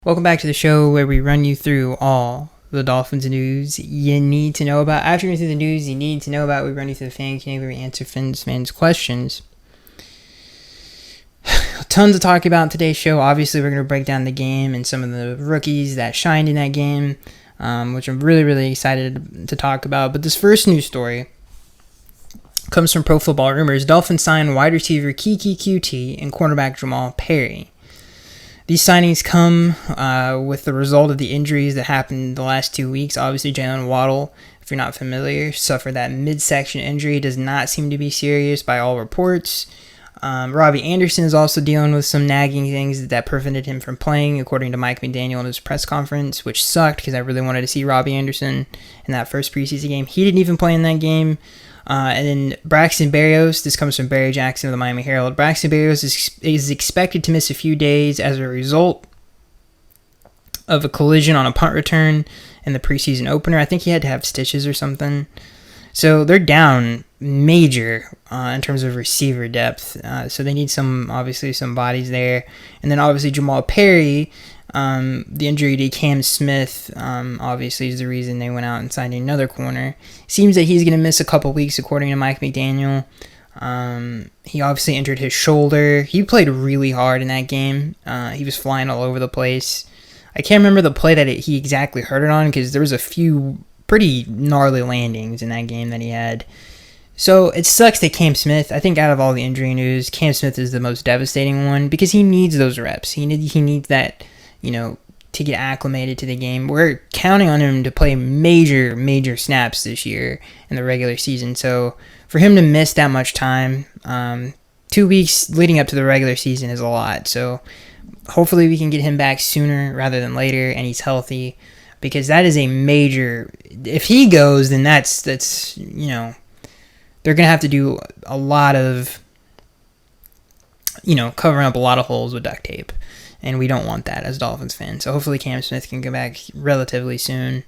Welcome back to the show where we run you through all the Dolphins news you need to know about. After going through the news you need to know about, we run you through the fan Q&A where we answer fans' questions. Tons to talk about in today's show. Obviously, we're going to break down the game and some of the rookies that shined in that game, which I'm really excited to talk about. But this first news story comes from Pro Football Rumors. Dolphins sign wide receiver Keke Coutee and cornerback Jamal Perry. These signings come with the result of the injuries that happened the last 2 weeks. Obviously, Jalen Waddle, if you're not familiar, suffered that midsection injury. Does not seem to be serious by all reports. Robbie Anderson is also dealing with some nagging things that prevented him from playing, according to Mike McDaniel in his press conference, which sucked because I really wanted to see Robbie Anderson in that first preseason game. He didn't even play in that game. And then Braxton Berrios, this comes from Barry Jackson of the Miami Herald. Braxton Berrios is expected to miss a few days as a result of a collision on a punt return in the preseason opener. I think he had to have stitches or something. So they're down major in terms of receiver depth. So they need some bodies there. And then obviously Jamal Perry, the injury to Cam Smith, obviously is the reason they went out and signed another corner. Seems that he's going to miss a couple weeks, according to Mike McDaniel. He obviously injured his shoulder. He played really hard in that game. He was flying all over the place. I can't remember the play that he exactly hurt it on because there was a few pretty gnarly landings in that game that he had. So it sucks that Cam Smith, I think out of all the injury news, Cam Smith is the most devastating one because he needs those reps. He needs that, to get acclimated to the game. We're counting on him to play major snaps this year in the regular season. So for him to miss that much time, 2 weeks leading up to the regular season is a lot. So hopefully we can get him back sooner rather than later and he's healthy, because that is a major, if he goes, then that's they're going to have to do a lot of, covering up a lot of holes with duct tape. And we don't want that as Dolphins fans. So hopefully Cam Smith can come back relatively soon.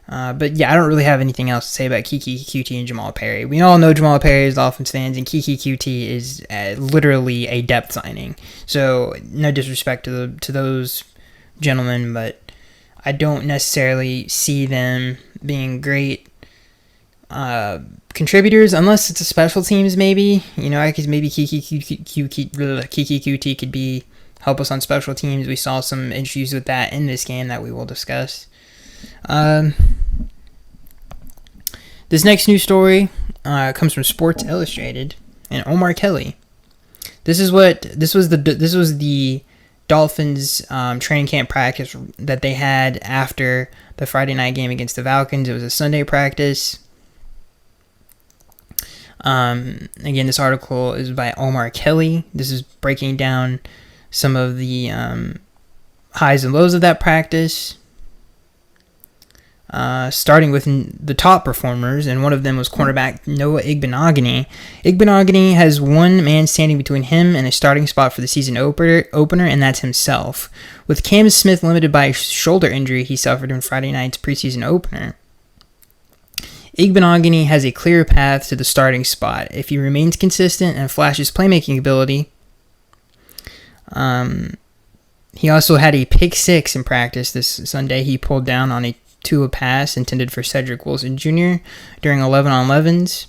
But yeah, I don't really have anything else to say about Keke Coutee and Jamal Perry. We all know Jamal Perry is Dolphins fans, and Keke Coutee is literally a depth signing. So no disrespect to those gentlemen, but I don't necessarily see them being great contributors unless it's a special teams. Maybe maybe Keke Coutee could help us on special teams. We saw some issues with that in this game that we will discuss. This next news story comes from Sports Illustrated and Omar Kelly. This was the Dolphins training camp practice that they had after the Friday night game against the Falcons. It was a Sunday practice. Again, this article is by Omar Kelly. This is breaking down some of the highs and lows of that practice, starting with the top performers, and one of them was cornerback Noah Igbenogany. Igbenogany has one man standing between him and a starting spot for the season opener, and that's himself. With Cam Smith limited by a shoulder injury he suffered in Friday night's preseason opener, Igbenogany has a clear path to the starting spot if he remains consistent and flashes playmaking ability. He also had a pick six in practice this Sunday. He pulled down on a Tua pass intended for Cedric Wilson Jr. during 11-on-11s.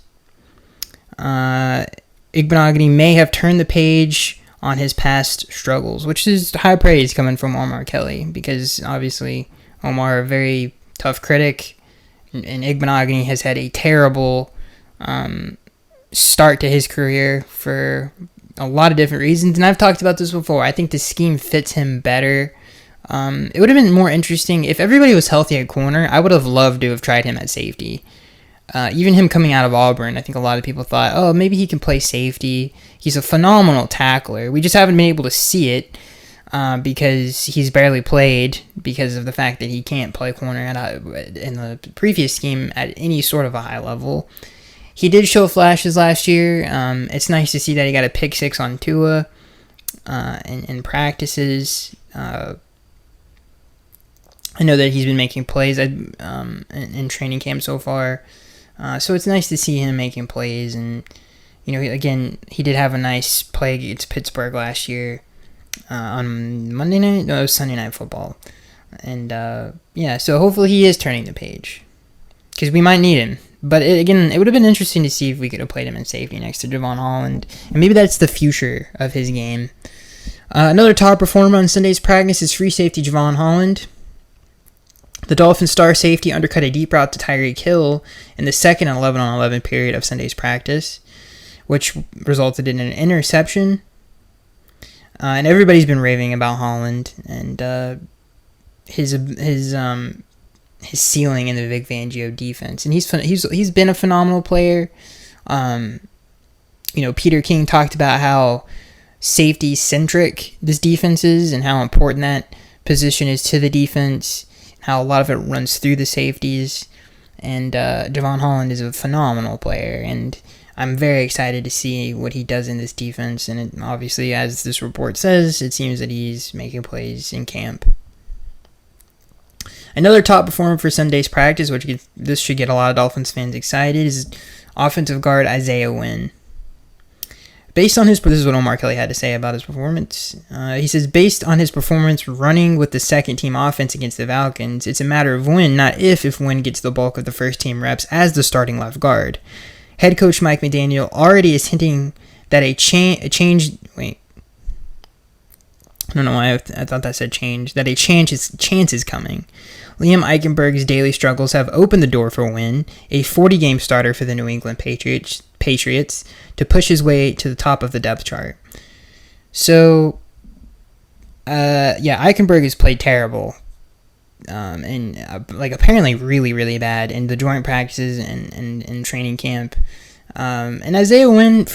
Igbenogany may have turned the page on his past struggles, which is high praise coming from Omar Kelly, because obviously Omar, a very tough critic, and Igbenogany has had a terrible start to his career for a lot of different reasons, and I've talked about this before. I think the scheme fits him better. It would have been more interesting if everybody was healthy at corner. I would have loved to have tried him at safety. Even him coming out of Auburn, I think a lot of people thought, oh, maybe he can play safety. He's a phenomenal tackler. We just haven't been able to see it because he's barely played because of the fact that he can't play corner in the previous scheme at any sort of a high level. He did show flashes last year. It's nice to see that he got a pick six on Tua in practices. I know that he's been making plays in training camp so far. So it's nice to see him making plays. And, again, he did have a nice play against Pittsburgh last year. on Monday night. No, it was Sunday Night Football. And yeah, so hopefully he is turning the page, because we might need him. But it would have been interesting to see if we could have played him in safety next to Javon Holland, and maybe that's the future of his game. Another top performer on Sunday's practice is free safety Javon Holland. The Dolphins star safety undercut a deep route to Tyreek Hill in the second 11-on-11 period of Sunday's practice, which resulted in an interception. And everybody's been raving about Holland and his ceiling in the Vic Fangio defense, and he's been a phenomenal player. Peter King talked about how safety centric this defense is and how important that position is to the defense, how a lot of it runs through the safeties. And Javon Holland is a phenomenal player, and I'm very excited to see what he does in this defense. And it, obviously, as this report says, it seems that he's making plays in camp. Another top performer for Sunday's practice, this should get a lot of Dolphins fans excited, is offensive guard Isaiah Wynn. This is what Omar Kelly had to say about his performance. He says, based on his performance running with the second-team offense against the Falcons, it's a matter of when, not if Wynn gets the bulk of the first-team reps as the starting left guard. Head coach Mike McDaniel already is hinting that a change... Wait. I don't know why I thought that said change. That a chance is coming. Liam Eichenberg's daily struggles have opened the door for Wynn, a 40-game starter for the New England Patriots, to push his way to the top of the depth chart. So, Eichenberg has played terrible, and apparently really, really bad in the joint practices and training camp. And Isaiah Wynn,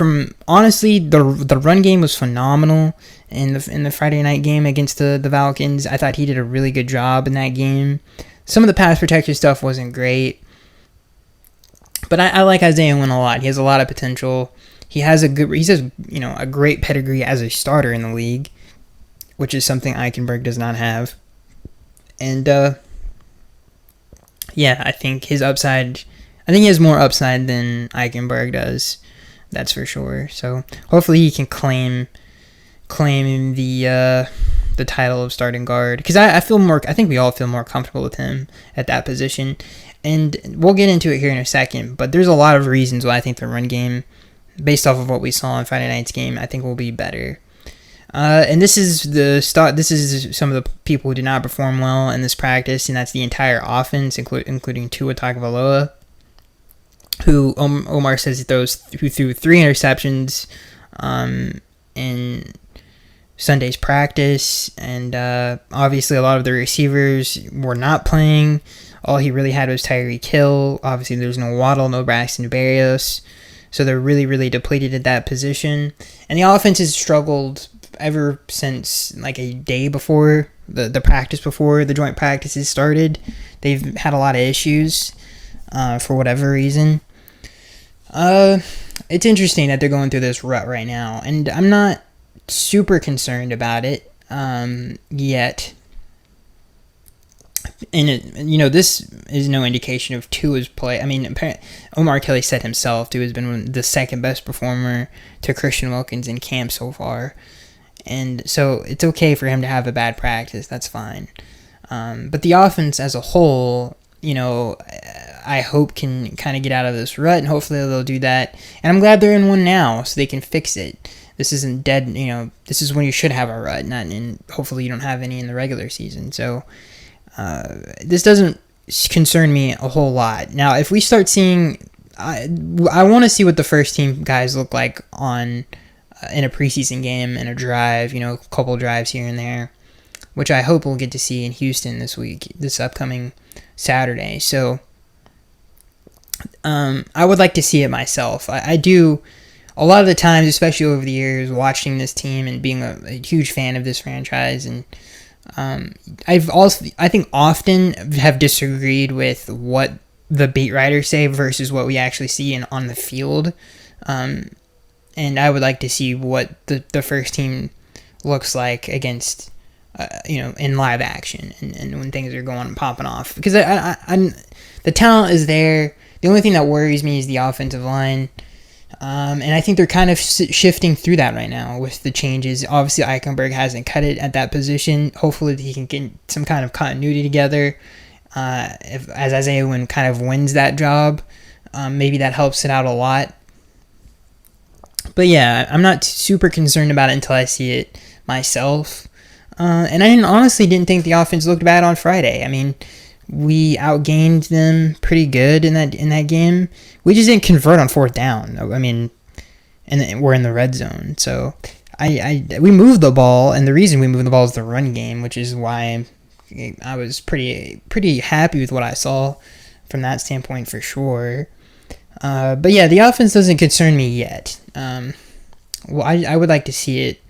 honestly, the run game was phenomenal in the Friday night game against the Falcons. I thought he did a really good job in that game. Some of the pass protection stuff wasn't great, but I like Isaiah Wynn a lot. He has a lot of potential. He has a great pedigree as a starter in the league, which is something Eichenberg does not have. And I think his upside. I think he has more upside than Eichenberg does. That's for sure. So hopefully he can claim the title of starting guard, because I think we all feel more comfortable with him at that position. And we'll get into it here in a second, but there's a lot of reasons why I think the run game, based off of what we saw in Friday night's game, I think will be better. And this is some of the people who did not perform well in this practice, and that's the entire offense, including Tua Tagovailoa, who Omar says who threw 3 interceptions in Sunday's practice, and obviously a lot of the receivers were not playing. All he really had was Tyreek Hill. Obviously there's no Waddle, no Braxton Berrios, so they're really, really depleted at that position. And the offense has struggled ever since a day before the practice, before the joint practices started. They've had a lot of issues for whatever reason. It's interesting that they're going through this rut right now, and I'm not super concerned about it yet. And this is no indication of Tua's play. I mean, Omar Kelly said himself, Tua has been the second best performer to Christian Wilkins in camp so far, and so it's okay for him to have a bad practice. That's fine. But the offense as a whole, I hope can kind of get out of this rut, and hopefully they'll do that. And I'm glad they're in one now, so they can fix it. This isn't dead. This is when you should have a rut, and hopefully you don't have any in the regular season. So this doesn't concern me a whole lot. Now, if we start seeing, I want to see what the first team guys look like in a preseason game, in a drive, a couple drives here and there, which I hope we'll get to see in Houston this upcoming Saturday. So I would like to see it myself. I do. A lot of the times, especially over the years, watching this team and being a huge fan of this franchise, and I think often have disagreed with what the beat writers say versus what we actually see on the field. And I would like to see what the first team looks like against, in live action and when things are popping off. Because the talent is there. The only thing that worries me is the offensive line. And I think they're kind of shifting through that right now with the changes. Obviously, Eichenberg hasn't cut it at that position. Hopefully, he can get some kind of continuity together. As Isaiah Wynn kind of wins that job, maybe that helps it out a lot. But yeah, I'm not super concerned about it until I see it myself. And I honestly didn't think the offense looked bad on Friday. I mean, we outgained them pretty good in that game. We just didn't convert on fourth down. I mean, and we're in the red zone. So we moved the ball, and the reason we moved the ball is the run game, which is why I was pretty happy with what I saw from that standpoint for sure. But yeah, the offense doesn't concern me yet. Well, I would like to see it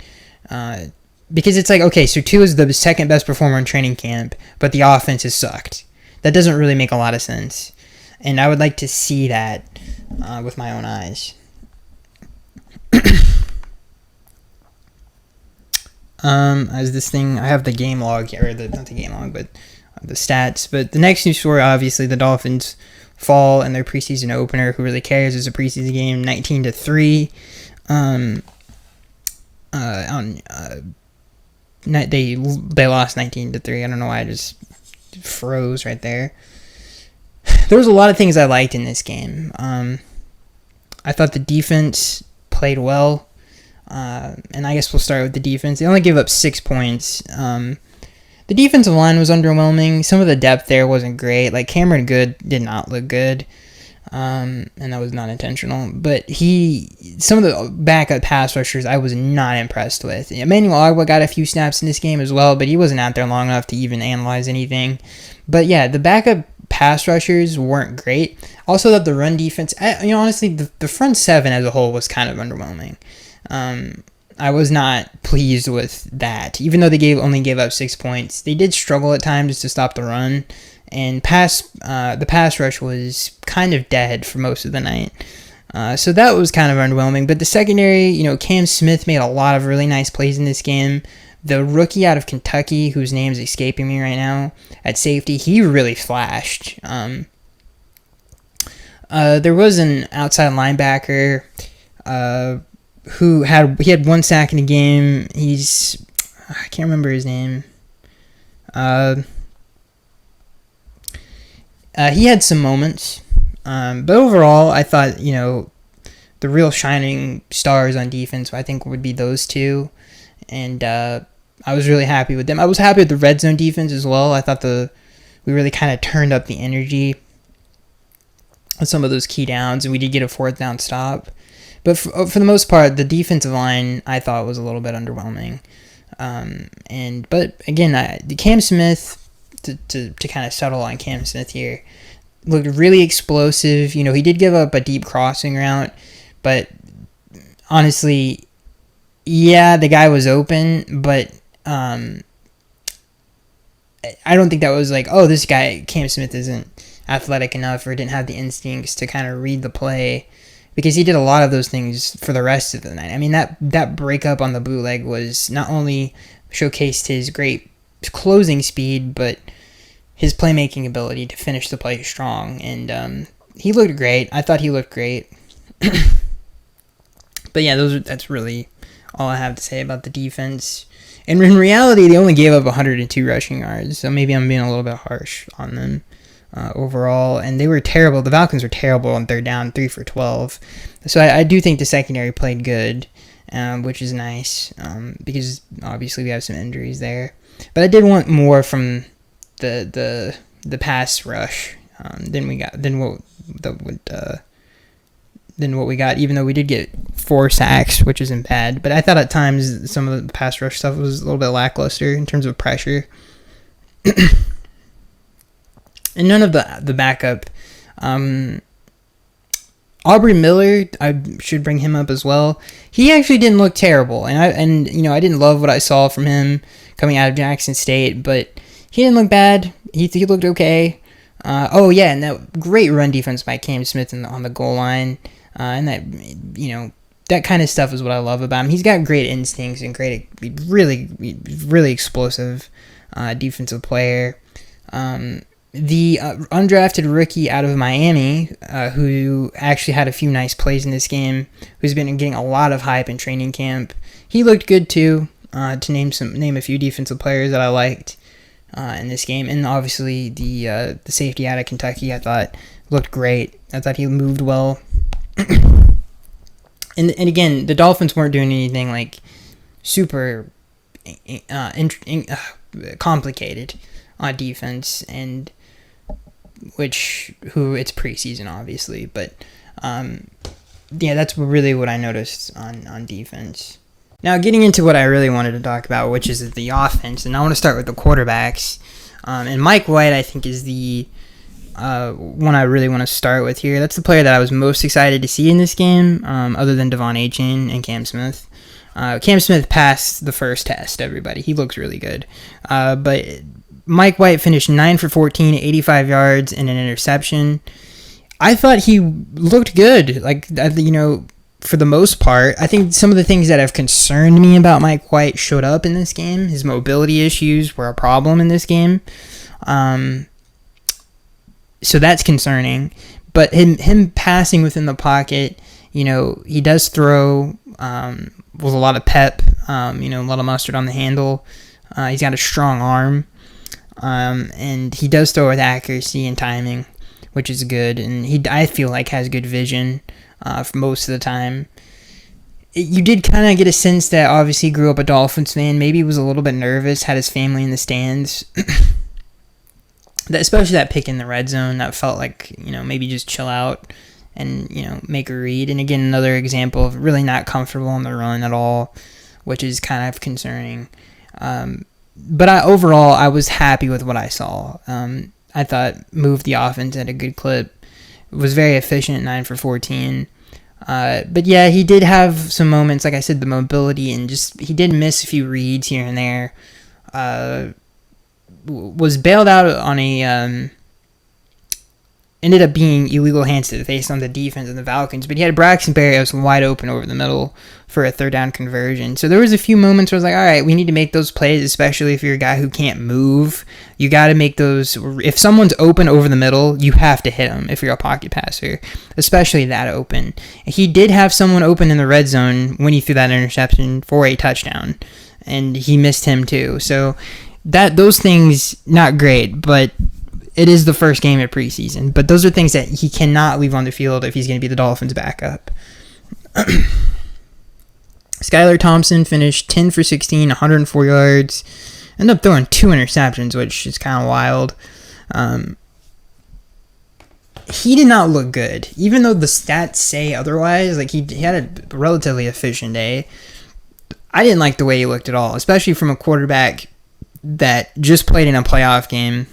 because it's like, okay, so Tua is the second best performer in training camp, but the offense has sucked. That doesn't really make a lot of sense. And I would like to see that with my own eyes. As this thing, I have the game log here, not the game log, but the stats. But the next news story, obviously, the Dolphins fall in their preseason opener. Who really cares? It's a preseason game, 19-3. They lost 19-3. I don't know why I just froze right there. There was a lot of things I liked in this game. I thought the defense played well. And I guess we'll start with the defense. They only gave up 6 points. The defensive line was underwhelming. Some of the depth there wasn't great. Like Cameron Good did not look good. And that was not intentional. But some of the backup pass rushers I was not impressed with. Emmanuel Agba got a few snaps in this game as well, but he wasn't out there long enough to even analyze anything. But yeah, the backup pass rushers weren't great. Also, that the run defense, honestly, the front seven as a whole was kind of underwhelming. I was not pleased with that. Even though they only gave up 6 points, they did struggle at times to stop the run, and the pass rush was kind of dead for most of the night. So that was kind of underwhelming. But the secondary, Cam Smith made a lot of really nice plays in this game. The rookie out of Kentucky, whose name is escaping me right now, at safety, he really flashed. There was an outside linebacker who had 1 sack in the game. I can't remember his name. He had some moments, but overall, I thought the real shining stars on defense, I think, would be those two, and I was really happy with them. I was happy with the red zone defense as well. I thought we really kind of turned up the energy on some of those key downs, and we did get a fourth down stop. But for the most part, the defensive line I thought was a little bit underwhelming. But again, Cam Smith, to kind of settle on Cam Smith here, looked really explosive. He did give up a deep crossing route, but honestly, yeah, the guy was open, but I don't think that was like, oh, this guy, Cam Smith, isn't athletic enough or didn't have the instincts to kind of read the play, because he did a lot of those things for the rest of the night. I mean, that breakup on the bootleg was not only showcased his great closing speed, but his playmaking ability to finish the play strong. And he looked great. I thought he looked great. But yeah, that's really all I have to say about the defense. And in reality, they only gave up 102 rushing yards, so maybe I'm being a little bit harsh on them overall. And they were terrible. The Falcons were terrible on third down, 3 for 12. So I do think the secondary played good, which is nice, because obviously we have some injuries there. But I did want more from the pass rush than what we got, even though we did get 4 sacks, which isn't bad. But I thought at times some of the pass rush stuff was a little bit lackluster in terms of pressure. And none of the backup. Aubrey Miller, I should bring him up as well. He actually didn't look terrible, and I didn't love what I saw from him coming out of Jackson State, but he didn't look bad. He looked okay. And that great run defense by Cam Smith on the goal line, and that kind of stuff is what I love about him. He's got great instincts and really, really explosive defensive player. The undrafted rookie out of Miami, who actually had a few nice plays in this game, who's been getting a lot of hype in training camp, he looked good too. To name a few defensive players that I liked in this game, and obviously the safety out of Kentucky, I thought looked great. I thought he moved well. and again, the Dolphins weren't doing anything like super complicated on defense, and it's preseason obviously, but yeah, that's really what I noticed on defense. Now, getting into what I really wanted to talk about, which is the offense, and I want to start with the quarterbacks. And Mike White, I think, is the one I really want to start with here. That's the player that I was most excited to see in this game, other than Devon Achane and Cam Smith. Cam Smith passed the first test, everybody. He looks really good. But Mike White finished 9 for 14, 85 yards, and an interception. I thought he looked good. For the most part, I think some of the things that have concerned me about Mike White showed up in this game. His mobility issues were a problem in this game. So that's concerning. But him passing within the pocket, he does throw with a lot of pep, a lot of mustard on the handle. He's got a strong arm. And he does throw with accuracy and timing, which is good. And I feel like has good vision. For most of the time. You did kind of get a sense that obviously grew up a Dolphins fan. Maybe he was a little bit nervous, had his family in the stands. Especially that pick in the red zone, that felt like, maybe just chill out and, make a read. And again, another example of really not comfortable on the run at all, which is kind of concerning. But overall, I was happy with what I saw. I thought moved the offense at a good clip. Was very efficient, 9 for 14. But yeah, he did have some moments, like I said, the mobility, and just he did miss a few reads here and there. Was bailed out on ended up being illegal hands to the face on the defense of the Falcons, but he had Braxton Berrios wide open over the middle for a third down conversion. So there was a few moments where I was like, all right, we need to make those plays, especially if you're a guy who can't move. You got to make those. If someone's open over the middle, you have to hit them if you're a pocket passer, especially that open. He did have someone open in the red zone when he threw that interception for a touchdown, and he missed him too. So those things, not great, but it is the first game of preseason, but those are things that he cannot leave on the field if he's going to be the Dolphins' backup. Skylar Thompson finished 10 for 16, 104 yards. Ended up throwing 2 interceptions, which is kind of wild. He did not look good, even though the stats say otherwise. Like he had a relatively efficient day. I didn't like the way he looked at all, especially from a quarterback that just played in a playoff game.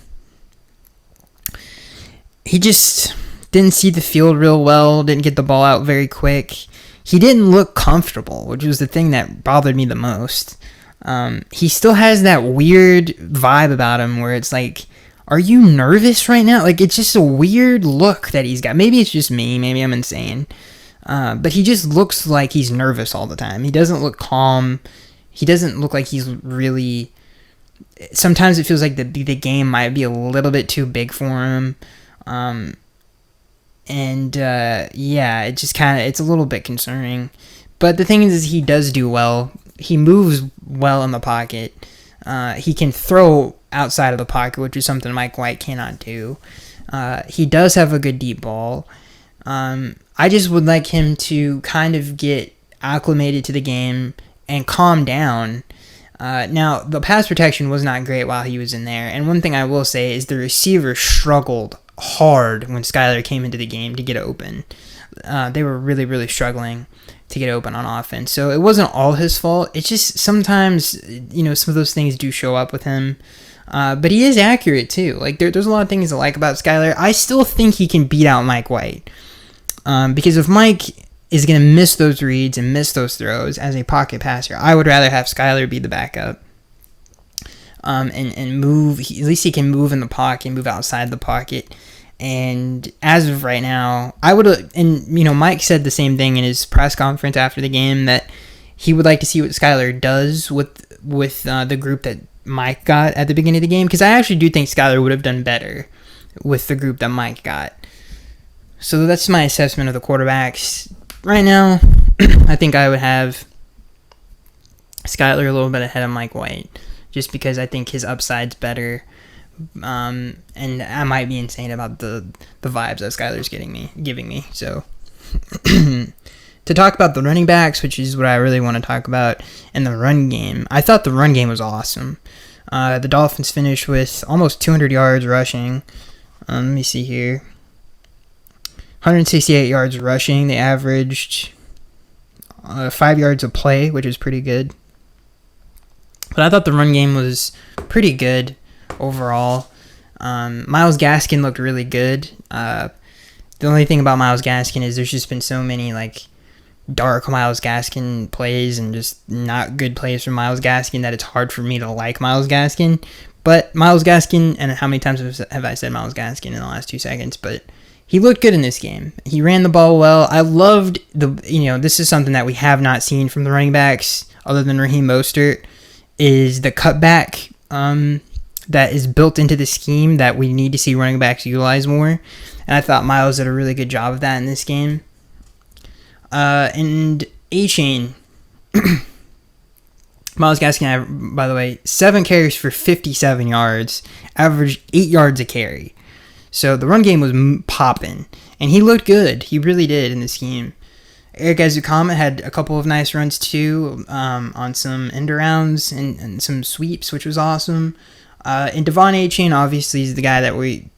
He just didn't see the field real well, didn't get the ball out very quick. He didn't look comfortable, which was the thing that bothered me the most. He still has that weird vibe about him where it's like, are you nervous right now? Like, it's just a weird look that he's got. Maybe it's just me. Maybe I'm insane. But he just looks like he's nervous all the time. He doesn't look calm. He doesn't look like he's really... Sometimes it feels like the game might be a little bit too big for him. Yeah, it just kind of, it's a little bit concerning. But the thing is he does do well. He moves well in the pocket. He can throw outside of the pocket, which is something Mike White cannot do. He does have a good deep ball. I just would like him to kind of get acclimated to the game and calm down. Now, the pass protection was not great while he was in there. And one thing I will say is the receiver struggled hard when Skylar came into the game to get open. They were really, really struggling to get open on offense. So it wasn't all his fault. It's just sometimes, some of those things do show up with him. But he is accurate too. Like there's a lot of things I like about Skylar. I still think he can beat out Mike White. Because if Mike is going to miss those reads and miss those throws as a pocket passer, I would rather have Skylar be the backup. And move. At least he can move in the pocket, move outside the pocket. And as of right now, I would, and Mike said the same thing in his press conference after the game, that he would like to see what Skylar does with the group that Mike got at the beginning of the game, because I actually do think Skylar would have done better with the group that Mike got. So that's my assessment of the quarterbacks. Right now, I think I would have Skyler a little bit ahead of Mike White, just because I think his upside's better. And I might be insane about the vibes that Skyler's giving me. So to talk about the running backs, which is what I really want to talk about, and the run game, I thought the run game was awesome. The Dolphins finished with almost 200 yards rushing. Let me see here. 168 yards rushing. They averaged 5 yards a play, which is pretty good. But I thought the run game was pretty good overall. Myles Gaskin looked really good. The only thing about Myles Gaskin is there's just been so many dark Myles Gaskin plays and just not good plays from Myles Gaskin that it's hard for me to like Myles Gaskin. But Myles Gaskin, and how many times have I said Myles Gaskin in the last 2 seconds, but he looked good in this game. He ran the ball well. I loved this is something that we have not seen from the running backs other than Raheem Mostert, is the cutback that is built into the scheme that we need to see running backs utilize more. And I thought Myles did a really good job of that in this game. And A-Chain, Myles Gaskin, by the way, 7 carries for 57 yards, averaged 8 yards a carry. So the run game was popping, and he looked good. He really did in this game. Eric Azukama had a couple of nice runs too, on some end arounds and some sweeps, which was awesome. And Devon A-Chain obviously is the guy that we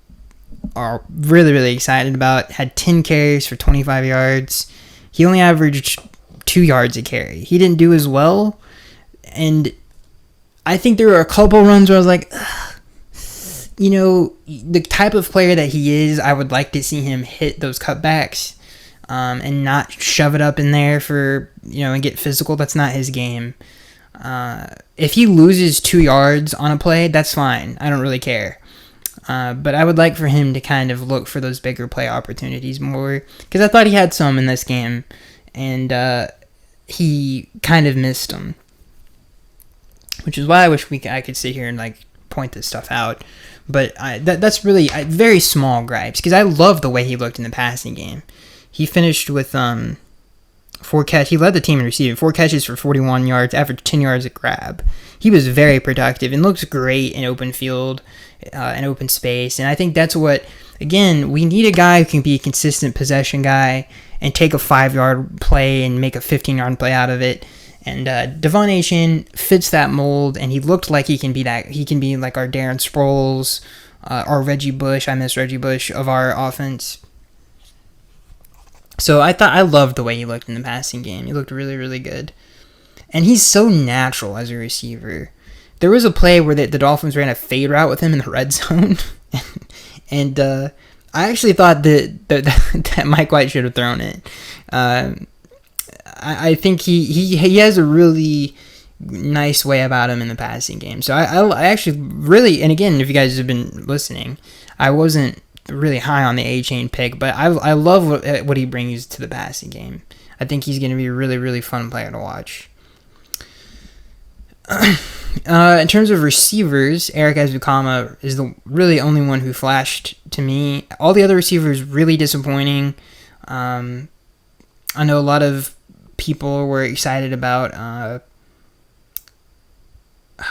are really, really excited about. Had 10 carries for 25 yards. He only averaged 2 yards a carry. He didn't do as well, and I think there were a couple runs where I was like, ugh. The type of player that he is, I would like to see him hit those cutbacks and not shove it up in there and get physical. That's not his game. If he loses 2 yards on a play, that's fine. I don't really care. But I would like for him to kind of look for those bigger play opportunities more, because I thought he had some in this game, and he kind of missed them, which is why I wish I could sit here and point this stuff out. But that's really very small gripes, because I love the way he looked in the passing game. He finished with 4 catches. He led the team in receiving, 4 catches for 41 yards, averaged 10 yards a grab. He was very productive and looks great in open field and open space. And I think that's what, again, we need a guy who can be a consistent possession guy and take a 5-yard play and make a 15-yard play out of it. And Devon A-Chain fits that mold, and he looked like he can be that. He can be like our Darren Sproles, our Reggie Bush. I miss Reggie Bush of our offense. So I loved the way he looked in the passing game. He looked really, really good. And he's so natural as a receiver. There was a play where the Dolphins ran a fade route with him in the red zone. and I actually thought that Mike White should have thrown it. I think he has a really nice way about him in the passing game. So I actually really, and again, if you guys have been listening, I wasn't really high on the A-Chain pick, but I love what he brings to the passing game. I think he's going to be a really, really fun player to watch. In terms of receivers, Eric Azukama is the really only one who flashed to me. All the other receivers really disappointing. I know a lot of people were excited about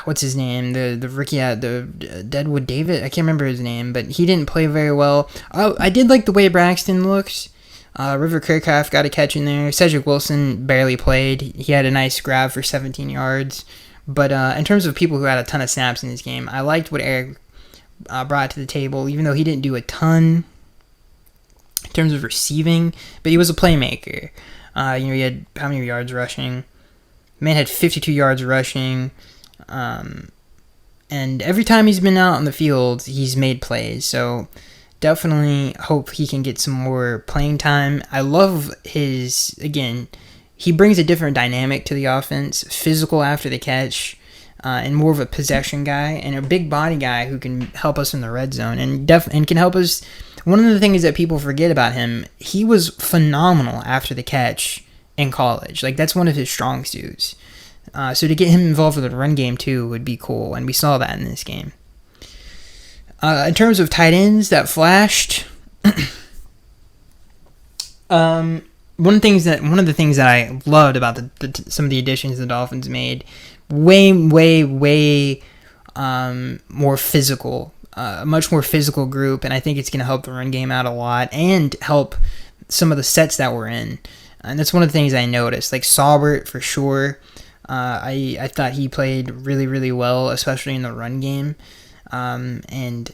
what's his name, the rookie at the Deadwood David. I can't remember his name, but he didn't play very well. I did like the way Braxton looks. River Kirkcraft got a catch in there. Cedric Wilson barely played. He had a nice grab for 17 yards. But in terms of people who had a ton of snaps in this game, I liked what Eric brought to the table, even though he didn't do a ton in terms of receiving, but he was a playmaker. He had how many yards rushing? Man had 52 yards rushing. And every time he's been out on the field, he's made plays. So definitely hope he can get some more playing time. I love he brings a different dynamic to the offense, physical after the catch, and more of a possession guy, and a big body guy who can help us in the red zone and can help us. One of the things that people forget about him, he was phenomenal after the catch in college. That's one of his strong suits. So to get him involved with the run game too would be cool, and we saw that in this game. In terms of tight ends that flashed, one of the things that I loved about some of the additions the Dolphins made, way more physical, a much more physical group, and I think it's going to help the run game out a lot and help some of the sets that we're in. And that's one of the things I noticed. Like Saubert, for sure. I thought he played really, really well, especially in the run game. And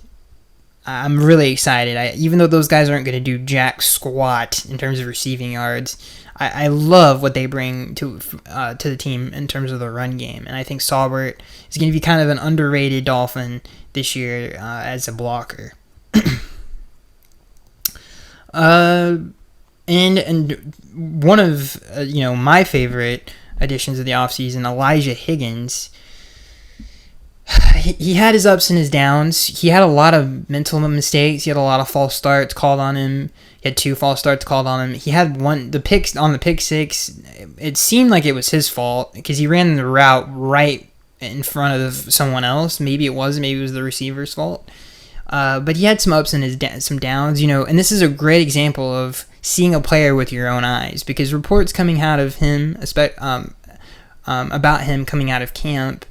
I'm really excited. Even though those guys aren't going to do jack squat in terms of receiving yards, I love what they bring to the team in terms of the run game. And I think Saubert is going to be kind of an underrated Dolphin this year as a blocker. And one of my favorite additions of the offseason, Elijah Higgins. He had his ups and his downs. He had a lot of mental mistakes. He had a lot of false starts called on him. He had 2 false starts called on him. He had the pick six. It seemed like it was his fault because he ran the route right in front of someone else. Maybe it wasn't. Maybe it was the receiver's fault. But he had some ups and some downs, and this is a great example of seeing a player with your own eyes, because reports coming out of him, about him coming out of camp,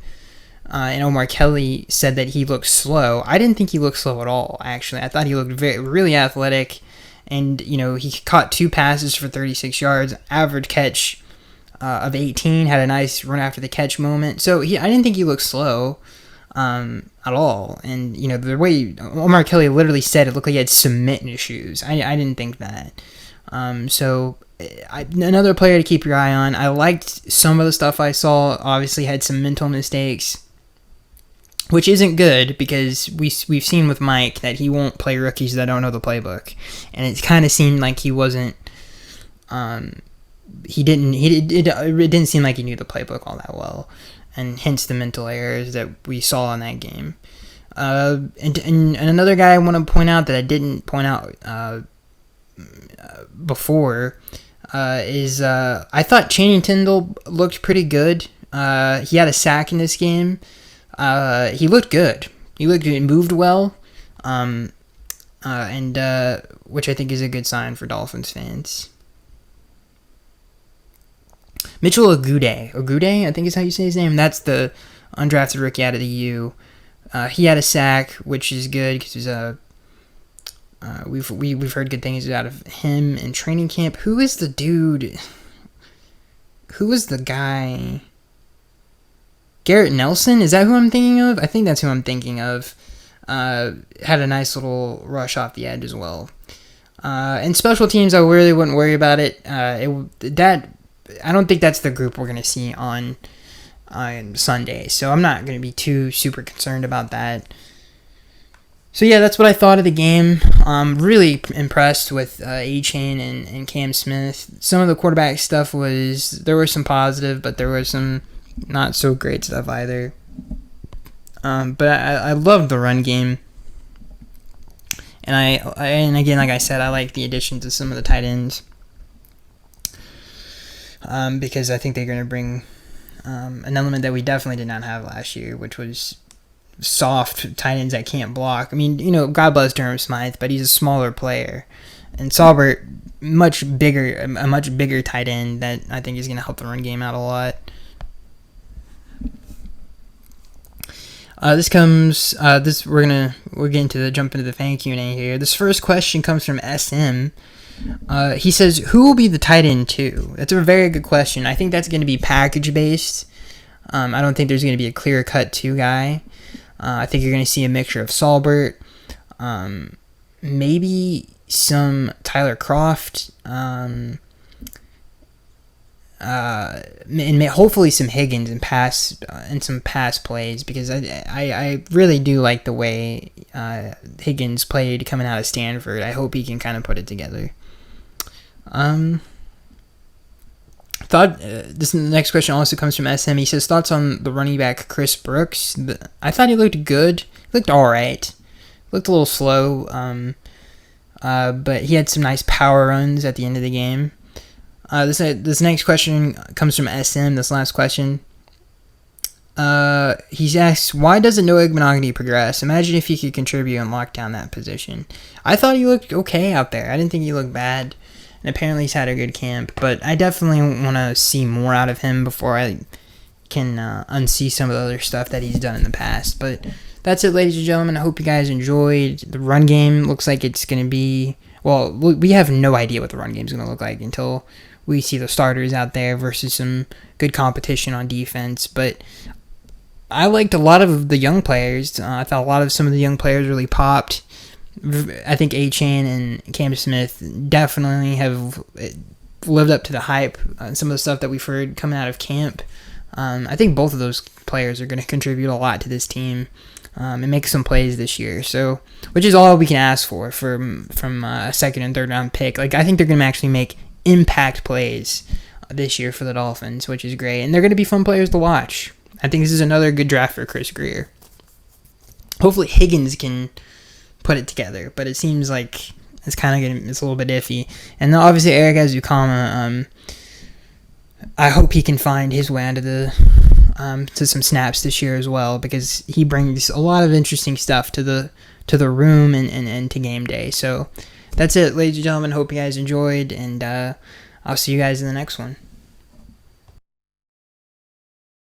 and Omar Kelly said that he looked slow. I didn't think he looked slow at all, actually. I thought he looked really athletic, and, he caught 2 passes for 36 yards, average catch of 18, had a nice run after the catch moment. So I didn't think he looked slow at all. And, the way Omar Kelly literally said it looked like he had cement in his shoes. I didn't think that. Another player to keep your eye on. I liked some of the stuff I saw. Obviously had some mental mistakes, which isn't good because we've seen with Mike that he won't play rookies that don't know the playbook, and it kind of seemed like he wasn't. It didn't seem like he knew the playbook all that well, and hence the mental errors that we saw in that game. And another guy I want to point out that I didn't point out before is I thought Channing Tindall looked pretty good. He had a sack in this game. He looked good. He moved well, and which I think is a good sign for Dolphins fans. Mitchell Ogude, I think is how you say his name. That's the undrafted rookie out of the U. He had a sack, which is good because we've heard good things out of him in training camp. Who is the dude? Who was the guy? Garrett Nelson? Is that who I'm thinking of? I think that's who I'm thinking of. Had a nice little rush off the edge as well. And special teams, I really wouldn't worry about it. I don't think that's the group we're going to see on Sunday, so I'm not going to be too super concerned about that. So yeah, that's what I thought of the game. Really impressed with A-Chain and Cam Smith. Some of the quarterback stuff there was some positive, but there was some not so great stuff either. But I loved the run game. And again, like I said, I like the additions of some of the tight ends. Because I think they're going to bring an element that we definitely did not have last year, which was soft tight ends that can't block. I mean, God bless Durham Smythe, but he's a smaller player. And Saubert, a much bigger tight end that I think is going to help the run game out a lot. We're getting to jump into the fan Q&A here. This first question comes from SM. He says, who will be the tight end 2? That's a very good question. I think that's going to be package based. I don't think there's going to be a clear cut 2 guy. I think you're going to see a mixture of Saubert, maybe some Tyler Croft, and hopefully some Higgins and some pass plays, because I really do like the way Higgins played coming out of Stanford. I hope he can kind of put it together. This next question also comes from SM. He says, thoughts on the running back Chris Brooks? I thought he looked good. He looked all right. Looked a little slow, but he had some nice power runs at the end of the game. This next question comes from SM, this last question. He's asked, why doesn't Noah Igbenogany progress? Imagine if he could contribute and lock down that position. I thought he looked okay out there. I didn't think he looked bad. And apparently he's had a good camp. But I definitely want to see more out of him before I can unsee some of the other stuff that he's done in the past. But that's it, ladies and gentlemen. I hope you guys enjoyed. The run game looks like it's going to be... Well, we have no idea what the run game is going to look like until we see the starters out there versus some good competition on defense. But I liked a lot of the young players. I thought some of the young players really popped. I think A-Chain and Cam Smith definitely have lived up to the hype. Some of the stuff that we've heard coming out of camp. I think both of those players are going to contribute a lot to this team and make some plays this year. So, which is all we can ask for from a second and third round pick. Like, I think they're going to actually make impact plays this year for the Dolphins, which is great. And they're going to be fun players to watch. I think this is another good draft for Chris Greer. Hopefully Higgins can put it together, but it seems like it's a little bit iffy. And then obviously Eric Azukama, I hope he can find his way onto to some snaps this year as well, because he brings a lot of interesting stuff to the room and to game day. So that's it, ladies and gentlemen. Hope you guys enjoyed, and I'll see you guys in the next one.